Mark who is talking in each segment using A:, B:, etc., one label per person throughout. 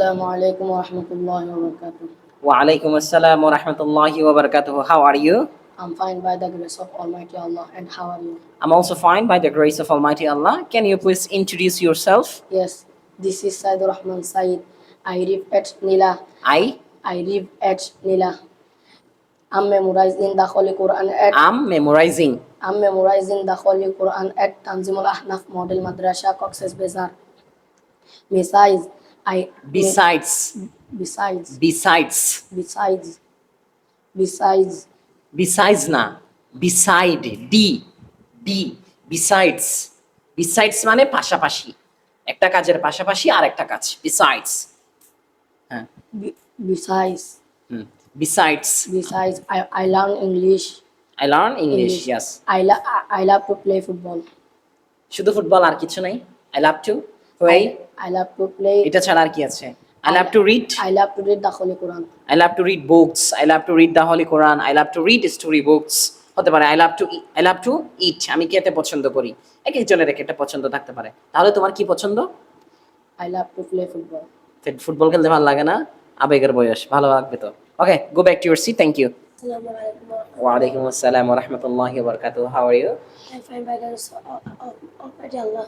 A: Assalamu alaikum wa rahmatullahi wa barakatuh.
B: Wa alaikum assalam wa rahmatullahi wa barakatuh. How are you?
A: I'm fine by the grace of Almighty Allah. And how are you?
B: I'm also fine by the grace of Almighty Allah. Can you please introduce yourself?
A: Yes, this is Saidur Rahman Said. I live at Nila.
B: I
A: I live at Nila. I'm memorizing the Holy Quran at
B: am memorizing.
A: I'm memorizing the Holy Quran at Tanzimul Ahnaf Model Madrasa Cox's Bazar. Besides, I
B: Besides,
A: besides
B: besides,
A: besides besides
B: besides na, beside, besides, besides মানে পাশাপাশি, একটা কাজের পাশাপাশি আর একটা কাজ, besides. হ্যাঁ,
A: besides
B: besides,
A: besides I learn English.
B: I learn English. Yes.
A: I love to play football.
B: শুধু football আর কিছু নাই? I love to play.
A: I love to play.
B: এটা ছাড়া আর কি আছে? I love to read.
A: I love to read the Holy Quran.
B: I love to read books. I love to read the Holy Quran. I love to read story books. হতে পারে I love to eat. আমি খেতে পছন্দ করি। এক একজনের এক একটা পছন্দ থাকতে পারে। তাহলে তোমার কি পছন্দ?
A: I love to play football.
B: Football খেলতে ভালো লাগে না? আবেগের বয়স, ভালো লাগবে তো। Okay, go back to your seat. Thank you.
A: Assalamu alaikum.
B: Wa alaikum assalam wa rahmatullahi wa barakatuh. How are you?
A: I'm fine by the grace of Almighty Allah.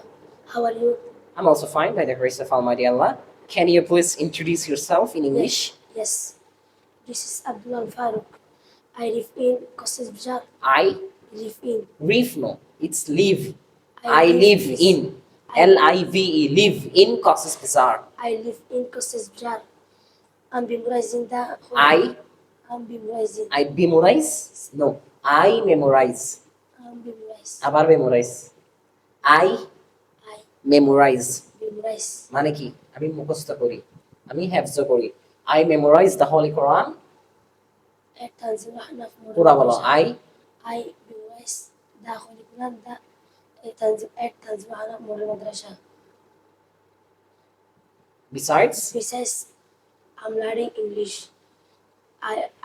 A: How are you?
B: I'm also fine by the grace of Almighty Allah. Can you please introduce yourself in English?
A: Yes. This is Abdullah Farooq. I live in Cox's Bazar.
B: I
A: Live in.
B: live, no, it's live.
A: I
B: I live
A: live
B: in. Live, live in Cox's Bazar.
A: I live in Cox's Bazar. I'm memorizing the. I'm memorizing.
B: I memorize? No, I memorize.
A: I'm memorize.
B: আবার memorize. I
A: I
B: memorize.
A: memorize.
B: মানে কি? আমি মুখস্থ করি, আমি হেফজ করি। I memorize the Holy Quran.
A: At Tanzil Ahnaf Model
B: পুরা বলো।
A: Madrasa.
B: I
A: I memorize the Holy Quran at Tanzil Ahnaf Model Madrasa.
B: besides,
A: Besides, I'm learning English.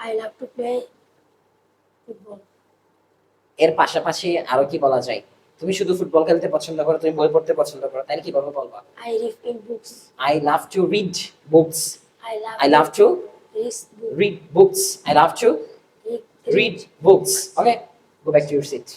A: I love to play football.
B: এর পাশাপাশি আরো কি বলা যায়? তুমি শুধু ফুটবল খেলতে পছন্দ করো, তুমি বই পড়তে পছন্দ করো, তাই কিভাবে বলবা?
A: I live in books.
B: I love to read books.
A: I
B: I love to
A: read books.
B: read books. I love to read books. Okay, go back to your seat.